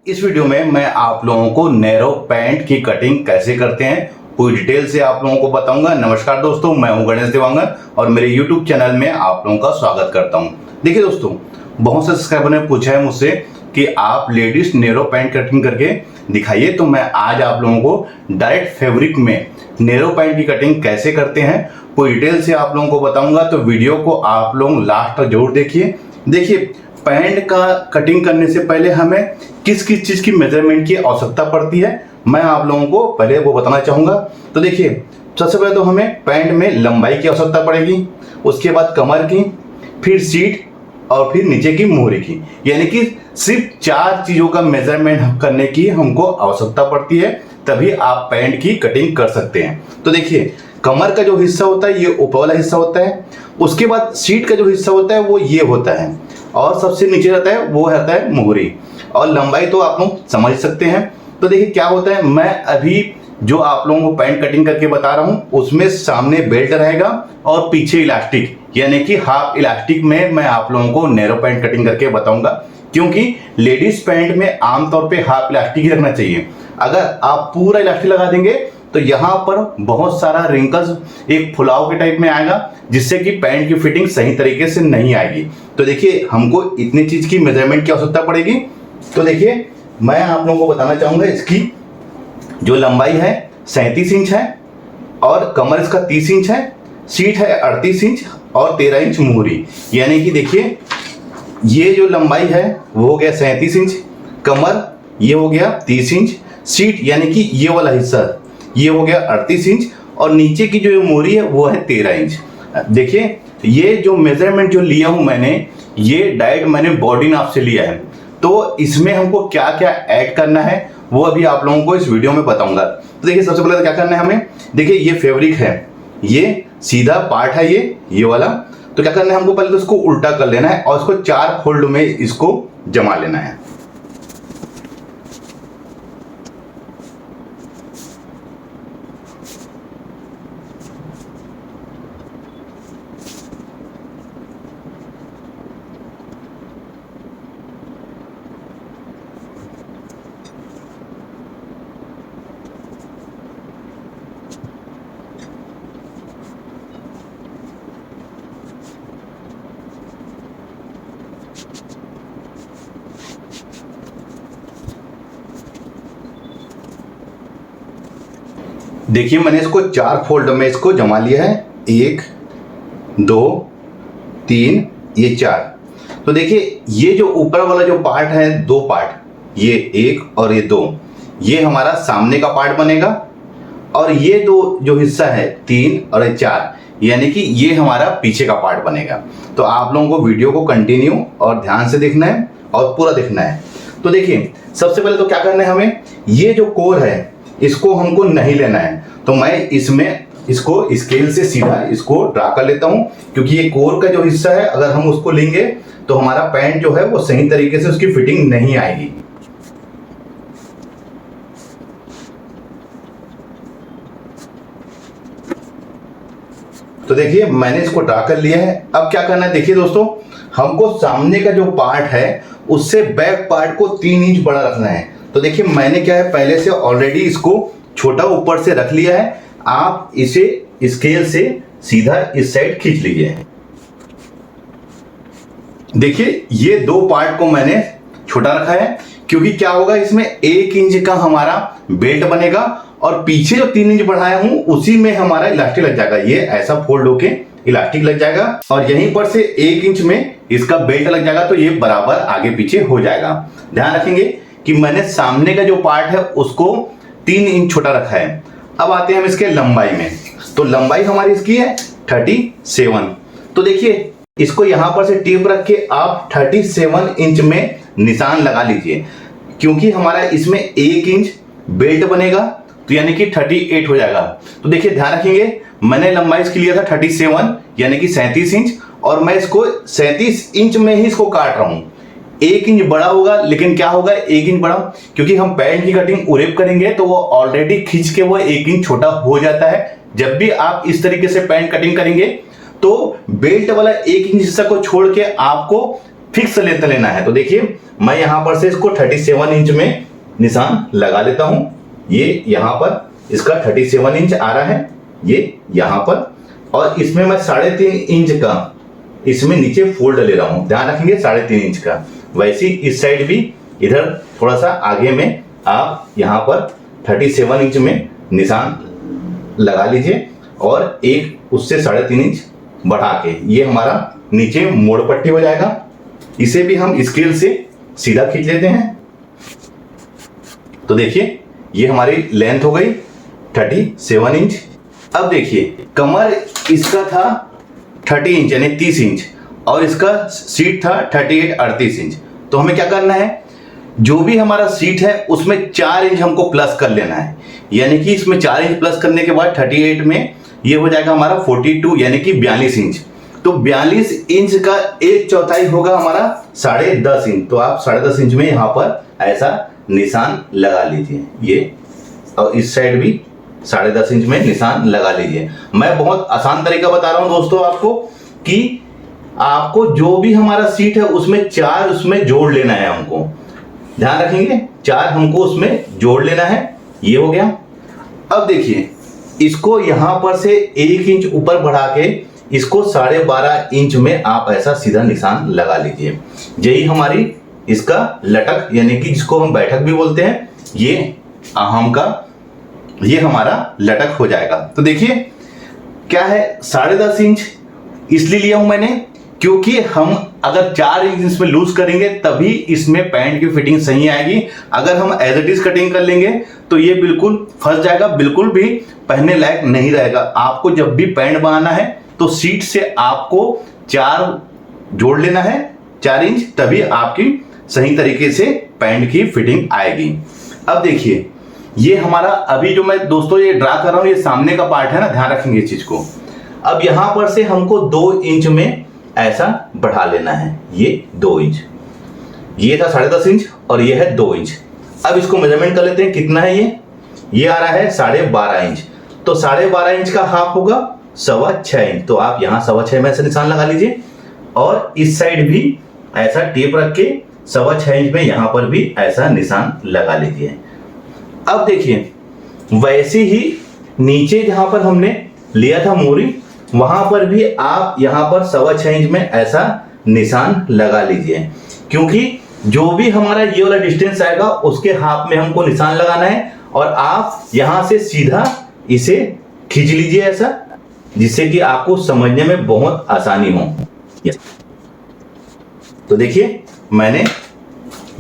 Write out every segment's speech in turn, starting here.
इस वीडियो में मैं आप लोगों को नैरो पैंट की कटिंग कैसे करते हैं पूरी डिटेल से आप लोगों को बताऊंगा। नमस्कार दोस्तों, मैं हूं गणेश देवांगन और मेरे YouTube चैनल में आप लोगों का स्वागत करता हूं। देखिए दोस्तों, बहुत से सब्सक्राइबर ने पूछा है मुझसे कि आप लेडीज नैरो पैंट कटिंग करके दिखाइए, तो मैं आज आप लोगों को डायरेक्ट फैब्रिक में नैरो पैंट की कटिंग कैसे करते हैं पूरी डिटेल से आप लोगों को बताऊंगा। तो वीडियो को आप लोग लास्ट तक जरूर देखिए। देखिए, पैंट का कटिंग करने से पहले हमें किस किस चीज की मेजरमेंट की आवश्यकता पड़ती है, मैं आप लोगों को पहले वो बताना चाहूंगा। तो देखिए, सबसे पहले तो हमें पैंट में लंबाई की आवश्यकता पड़ेगी, उसके बाद कमर की, फिर सीट और फिर नीचे की मोहरी की, यानी कि सिर्फ 4 चीजों का मेजरमेंट करने की हमको आवश्यकता पड़ती है, तभी आप पैंट की कटिंग कर सकते हैं। तो देखिए, कमर का जो हिस्सा होता है ये ऊपर वाला हिस्सा होता है, उसके बाद सीट का जो हिस्सा होता है वो ये होता है, और सबसे नीचे रहता है वो रहता है मोहरी। और लंबाई तो आप लोग समझ सकते हैं। तो देखिए क्या होता है, मैं अभी जो आप लोगों को पैंट कटिंग करके बता रहा हूं उसमें सामने बेल्ट रहेगा और पीछे इलास्टिक, यानी कि हाफ इलास्टिक में मैं आप लोगों को नैरो पैंट कटिंग करके बताऊंगा। क्योंकि लेडीज पैंट में आमतौर पे हाफ इलास्टिक ही रखना चाहिए। अगर आप पूरा इलास्टिक लगा देंगे तो यहाँ पर बहुत सारा रिंकल्स, एक फुलाव के टाइप में आएगा, जिससे कि पैंट की फिटिंग सही तरीके से नहीं आएगी। तो देखिए, हमको इतनी चीज की मेजरमेंट की आवश्यकता पड़ेगी। तो देखिए, मैं आप लोगों को बताना चाहूंगा, इसकी जो लंबाई है 37 इंच है और कमर इसका 30 इंच है, सीट है 38 इंच और 13 इंच मोहरी। यानी कि देखिए, ये जो लंबाई है वो हो गया 37 इंच, कमर ये हो गया 30 इंच, सीट यानी कि ये वाला हिस्सा ये हो गया 38 इंच और नीचे की जो मोहरी है वो है 13 इंच। देखिए, ये जो मेजरमेंट जो लिया हूं मैंने, ये डायरेक्ट मैंने बॉडी नाप से लिया है। तो इसमें हमको क्या क्या ऐड करना है वो अभी आप लोगों को इस वीडियो में बताऊंगा। तो देखिए, सबसे पहले तो क्या करना है हमें, देखिए ये फैब्रिक है, ये सीधा पार्ट है ये वाला। तो क्या करना है हमको, पहले तो इसको उल्टा कर लेना है और इसको 4 फोल्ड में इसको जमा लेना है। देखिए, मैंने इसको 4 फोल्ड में इसको जमा लिया है, 1 2 3 ये 4। तो देखिए, ये जो ऊपर वाला जो पार्ट है, 2 पार्ट, ये 1 और ये 2, ये हमारा सामने का पार्ट बनेगा। और ये 2 जो हिस्सा है 3 और ये 4, यानी कि ये हमारा पीछे का पार्ट बनेगा। तो आप लोगों को वीडियो को कंटिन्यू और ध्यान से देखना है और पूरा देखना है। तो देखिए, सबसे पहले तो क्या करना है हमें, ये जो कोर है इसको हमको नहीं लेना है। तो मैं इसमें इसको स्केल से सीधा इसको ड्रा कर लेता हूं, क्योंकि ये कोर का जो हिस्सा है अगर हम उसको लेंगे तो हमारा पैंट जो है वो सही तरीके से उसकी फिटिंग नहीं आएगी। तो देखिए, मैंने इसको ड्रा कर लिया है। अब क्या करना है, देखिए दोस्तों, हमको सामने का जो पार्ट है उससे बैक पार्ट को 3 इंच बड़ा रखना है। तो देखिए, मैंने क्या है, पहले से ऑलरेडी इसको छोटा ऊपर से रख लिया है। आप इसे स्केल से सीधा इस साइड खींच लीजिए। देखिए, ये 2 पार्ट को मैंने छोटा रखा है, क्योंकि क्या होगा, इसमें 1 इंच का हमारा बेल्ट बनेगा और पीछे जो 3 इंच बढ़ाया हूं उसी में हमारा इलास्टिक लग जाएगा। ये ऐसा फोल्ड होके इलास्टिक लग जाएगा और यहीं पर से 1 इंच में इसका बेल्ट लग जाएगा, तो ये बराबर आगे पीछे हो जाएगा। ध्यान रखेंगे कि मैंने सामने का जो पार्ट है उसको 3 इंच छोटा रखा है। अब आते हैं हम इसके लंबाई में। तो लंबाई हमारी इसकी है 37। तो देखिए, इसको यहां पर से टेप रख के आप 37 इंच में निशान लगा लीजिए, क्योंकि हमारा इसमें 1 इंच बेल्ट बनेगा, तो यानी कि 38 हो जाएगा। तो देखिए, ध्यान रखेंगे, मैंने लंबाई इसकी लिया था 37 यानी कि 37 इंच, और मैं इसको 37 इंच में ही इसको काट रहा हूं। 1 इंच बड़ा होगा, लेकिन क्या होगा 1 इंच बड़ा, क्योंकि हम पैंट की कटिंग उरेप करेंगे तो वो ऑलरेडी खींच के वो 1 इंच छोटा हो जाता है। जब भी आप इस तरीके से पैंट कटिंग करेंगे तो बेल्ट वाला 1 इंच हिस्सा को छोड़ के आपको फिक्स लेंथ लेना है। तो देखिए मैं यहां पर से इसको 37 इंच में निशान लगा लेता हूं। ये यहां पर इसका 37 इंच आ रहा है, ये यहां पर, और इसमें मैं 3.5 इंच का इसमें नीचे फोल्ड ले रहा हूं। ध्यान रखेंगे 3.5 इंच का। वैसे इस साइड भी इधर थोड़ा सा आगे में आप यहां पर 37 इंच में निशान लगा लीजिए और एक उससे 3.5 इंच बढ़ा के ये हमारा नीचे मोड़ पट्टी हो जाएगा। इसे भी हम स्केल से सीधा खींच लेते हैं। तो देखिए ये हमारी लेंथ हो गई 37 इंच। अब देखिए कमर इसका था 30 इंच यानी 30 इंच और इसका सीट था 38 इंच। तो हमें क्या करना है, जो भी हमारा सीट है उसमें 4 इंच हमको प्लस कर लेना है। यानी कि इसमें 4 इंच प्लस करने के बाद 38 में ये हो जाएगा हमारा 42 यानी कि 42 इंच। तो 42 इंच का 1/4 होगा हमारा 10.5 इंच। तो आप 10.5 इंच में यहां पर ऐसा निशान लगा लीजिए ये, और इस साइड भी 10.5 इंच में निशान लगा लीजिए। मैं बहुत आसान तरीका बता रहा हूं दोस्तों आपको कि आपको जो भी हमारा सीट है उसमें 4 उसमें जोड़ लेना है हमको। ध्यान रखेंगे 4 हमको उसमें जोड़ लेना है। ये हो गया। अब देखिए इसको यहां पर से 1 इंच ऊपर बढ़ा के इसको 12.5 इंच में आप ऐसा सीधा निशान लगा लीजिए। यही हमारी इसका लटक यानी कि जिसको हम बैठक भी बोलते हैं, ये आहम का ये हमारा लटक हो जाएगा। तो देखिए क्या है 10.5 इंच इसलिए लिया हूं मैंने क्योंकि हम अगर 4 इंच इसमें लूज करेंगे तभी इसमें पैंट की फिटिंग सही आएगी। अगर हम एज इट इज कटिंग कर लेंगे तो ये बिल्कुल फंस जाएगा, बिल्कुल भी पहनने लायक नहीं रहेगा। आपको जब भी पैंट बनाना है तो सीट से आपको 4 जोड़ लेना है 4 इंच, तभी आपकी सही तरीके से पैंट की फिटिंग आएगी। अब देखिए ये हमारा अभी जो मैं दोस्तों ये ड्रा कर रहा हूं ये सामने का पार्ट है ना, ध्यान रखेंगे इस चीज को। अब यहां पर से हमको 2 इंच में ऐसा बढ़ा लेना है, ये 2 इंच, ये था 10.5 इंच और ये है 2 इंच। अब इसको मेजरमेंट कर लेते हैं कितना है ये आ रहा है 12.5 इंच। तो 12.5 इंच का हाफ होगा 6.25 इंच। तो आप यहाँ 6.25 में ऐसा निशान लगा लीजिए और इस साइड भी ऐसा टेप रख के 6.25 इंच में यहां पर भी ऐसा निशान लगा लीजिए। अब देखिए वैसे ही नीचे जहां पर हमने लिया था मोरी वहां पर भी आप यहां पर 6.25 इंच में ऐसा निशान लगा लीजिए, क्योंकि जो भी हमारा ये वाला डिस्टेंस आएगा उसके हाफ में हमको निशान लगाना है और आप यहां से सीधा इसे खींच लीजिए ऐसा, जिससे कि आपको समझने में बहुत आसानी हो। तो देखिए मैंने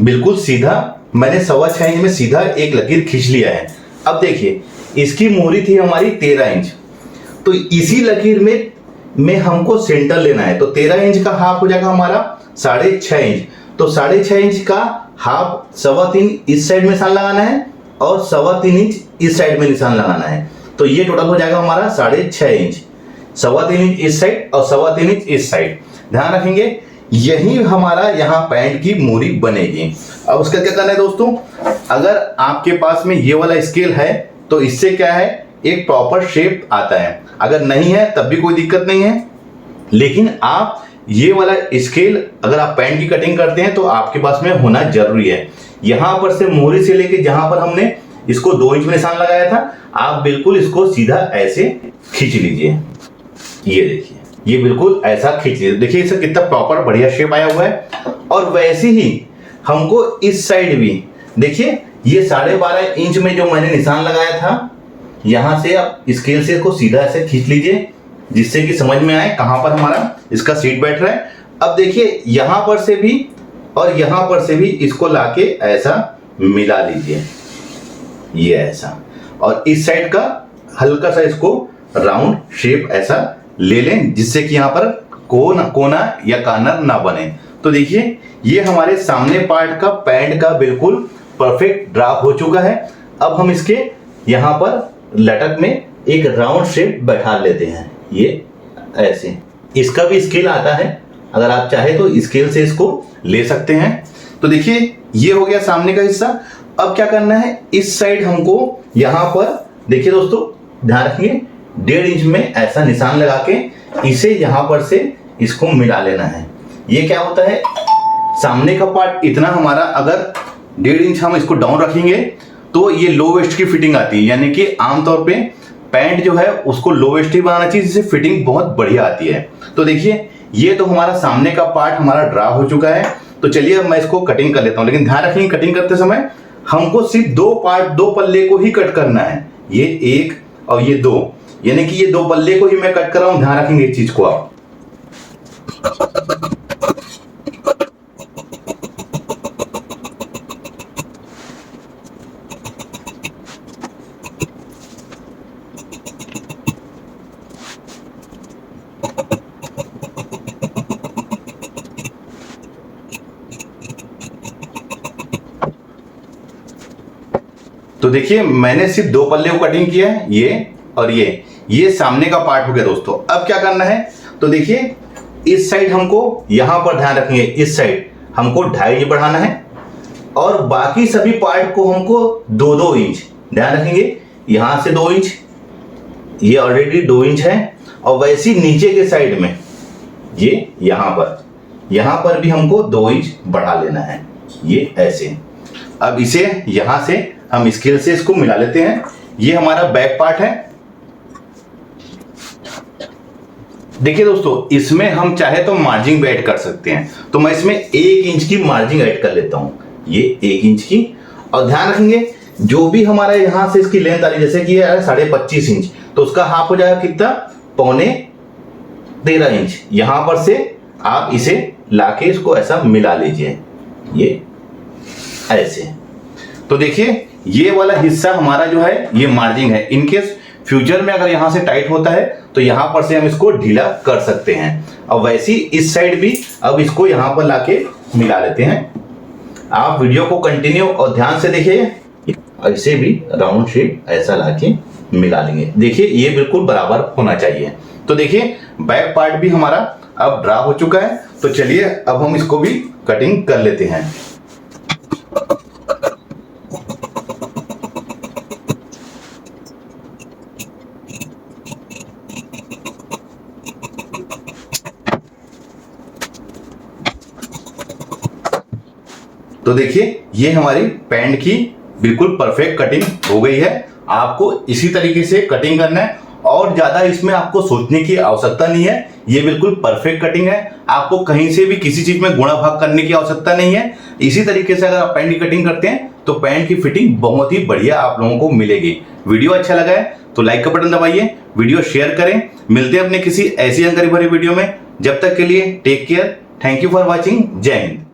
बिल्कुल सीधा मैंने 6.25 इंच में सीधा एक लकीर खींच लिया है। अब देखिए इसकी मोहरी थी हमारी 13 इंच, तो इसी लकीर में हमको सेंटर लेना है। तो 13 इंच का हाफ हो जाएगा हमारा 6.5 इंच। तो 6.5 इंच का हाफ 3.25 इस साइड में निशान लगाना है और 3.25 इंच इस साइड में निशान लगाना है। तो ये टोटल हो जाएगा हमारा 6.5 इंच, 3.25 इंच इस साइड और 3.25 इंच इस साइड। ध्यान रखेंगे यही हमारा यहाँ पैंट की मोरी बनेगी। अब उसका क्या करना है दोस्तों, अगर आपके पास में ये वाला स्केल है तो इससे क्या है एक प्रॉपर शेप आता है, अगर नहीं है तब भी कोई दिक्कत नहीं है। लेकिन आप ये वाला स्केल अगर आप पैंट की कटिंग करते हैं तो आपके पास में होना जरूरी है। यहां पर से मोहरी से लेके जहां पर हमने इसको 2 इंच में निशान लगाया था, आप बिल्कुल इसको सीधा ऐसे खींच लीजिए। ये देखिए ये बिल्कुल ऐसा खींच लीजिए। देखिए इसे कितना प्रॉपर बढ़िया शेप आया हुआ है। और वैसे ही हमको इस साइड भी देखिए ये 12.5 इंच में जो मैंने निशान लगाया था, यहां से आप स्केल से इसको सीधा ऐसे खींच लीजिए, जिससे कि समझ में आए कहां पर हमारा इसका सीट बैठ रहा है। अब देखिए यहां पर से भी और यहां पर से भी इसको लाके ऐसा मिला लीजिए, ये ऐसा, और इस साइड का हल्का सा इसको राउंड शेप ऐसा ले लें, जिससे कि यहां पर कोना या कॉर्नर ना बने। तो देखिए ये हमारे सामने पार्ट का पैंट का बिल्कुल परफेक्ट ड्राफ्ट हो चुका है। अब हम इसके यहां पर लटक में एक राउंड शेप बैठा लेते हैं, ये ऐसे। इसका भी स्केल आता है, अगर आप चाहे तो स्केल से इसको ले सकते हैं। तो देखिए ये हो गया सामने का हिस्सा। अब क्या करना है, इस साइड हमको यहां पर देखिए दोस्तों ध्यान रखिए 1.5 इंच में ऐसा निशान लगा के इसे यहां पर से इसको मिला लेना है। ये क्या होता है, सामने का पार्ट इतना हमारा अगर 1.5 इंच हम इसको डाउन रखेंगे तो ये लो वेस्ट की फिटिंग आती है, यानी कि आमतौर पे पैंट जो है उसको लो वेस्ट ही बनाना चाहिए जिससे फिटिंग बहुत बढ़िया आती है। तो देखिए ये तो हमारा सामने का पार्ट हमारा ड्रा हो चुका है। तो चलिए अब मैं इसको कटिंग कर लेता हूं, लेकिन ध्यान रखिए कटिंग करते समय हमको सिर्फ 2 पार्ट 2 पल्ले को ही कट करना है, ये 1 और ये 2, यानी कि ये 2 पल्ले को ही मैं कट कर रहा हूं। ध्यान रखेंगे इस चीज को आप। तो देखिए मैंने सिर्फ 2 पल्ले को कटिंग किया है, ये और ये सामने का पार्ट हो गया दोस्तों। अब क्या करना है, तो देखिए इस साइड हमको यहां पर ध्यान रखेंगे, इस साइड हमको 2.5 इंच बढ़ाना है और बाकी सभी पार्ट को हमको 2-2 इंच, ध्यान रखेंगे यहां से 2 इंच, ये ऑलरेडी 2 इंच है, और वैसे नीचे के साइड में ये यहां पर भी हमको 2 इंच बढ़ा लेना है, ये ऐसे। अब इसे यहां से हम स्केल से इसको मिला लेते हैं। ये हमारा बैक पार्ट है। देखिए दोस्तों इसमें हम चाहे तो मार्जिन भी ऐड कर सकते हैं, तो मैं इसमें 1 इंच की मार्जिन ऐड कर लेता हूं, ये 1 इंच की। और ध्यान रखेंगे जो भी हमारा यहां से इसकी लेंथ आ रही है, जैसे कि ये 25.5 इंच, तो उसका हाफ हो जाएगा कितना, 13.25 इंच। यहां पर से आप इसे लाके इसको ऐसा मिला लीजिए, ये ऐसे। तो देखिए ये वाला हिस्सा हमारा जो है ये मार्जिन है। इनकेस फ्यूचर में अगर यहां से टाइट होता है तो यहां पर से हम इसको ढीला कर सकते हैं। और वैसे ही इस साइड भी अब इसको यहां पर लाके मिला लेते हैं। आप वीडियो को कंटिन्यू और ध्यान से देखिए, ऐसे भी राउंड शेप ऐसा लाके मिला लेंगे। देखिए ये बिल्कुल बराबर होना चाहिए। तो देखिए बैक पार्ट भी हमारा अब ड्रा हो चुका है। तो चलिए अब हम इसको भी कटिंग कर लेते हैं। तो देखिए ये हमारी पैंट की बिल्कुल परफेक्ट कटिंग हो गई है। आपको इसी तरीके से कटिंग करना है और ज्यादा इसमें आपको सोचने की आवश्यकता नहीं है। ये बिल्कुल परफेक्ट कटिंग है, आपको कहीं से भी किसी चीज में गुणा भाग करने की आवश्यकता नहीं है। इसी तरीके से अगर आप पैंट की कटिंग करते हैं तो पैंट की फिटिंग बहुत ही बढ़िया आप लोगों को मिलेगी। वीडियो अच्छा लगा है तो लाइक का बटन दबाइए, वीडियो शेयर करें। मिलते हैं अपने किसी ऐसी जानकारी भरी वीडियो में, जब तक के लिए take care, thank you for watching, जय हिंद।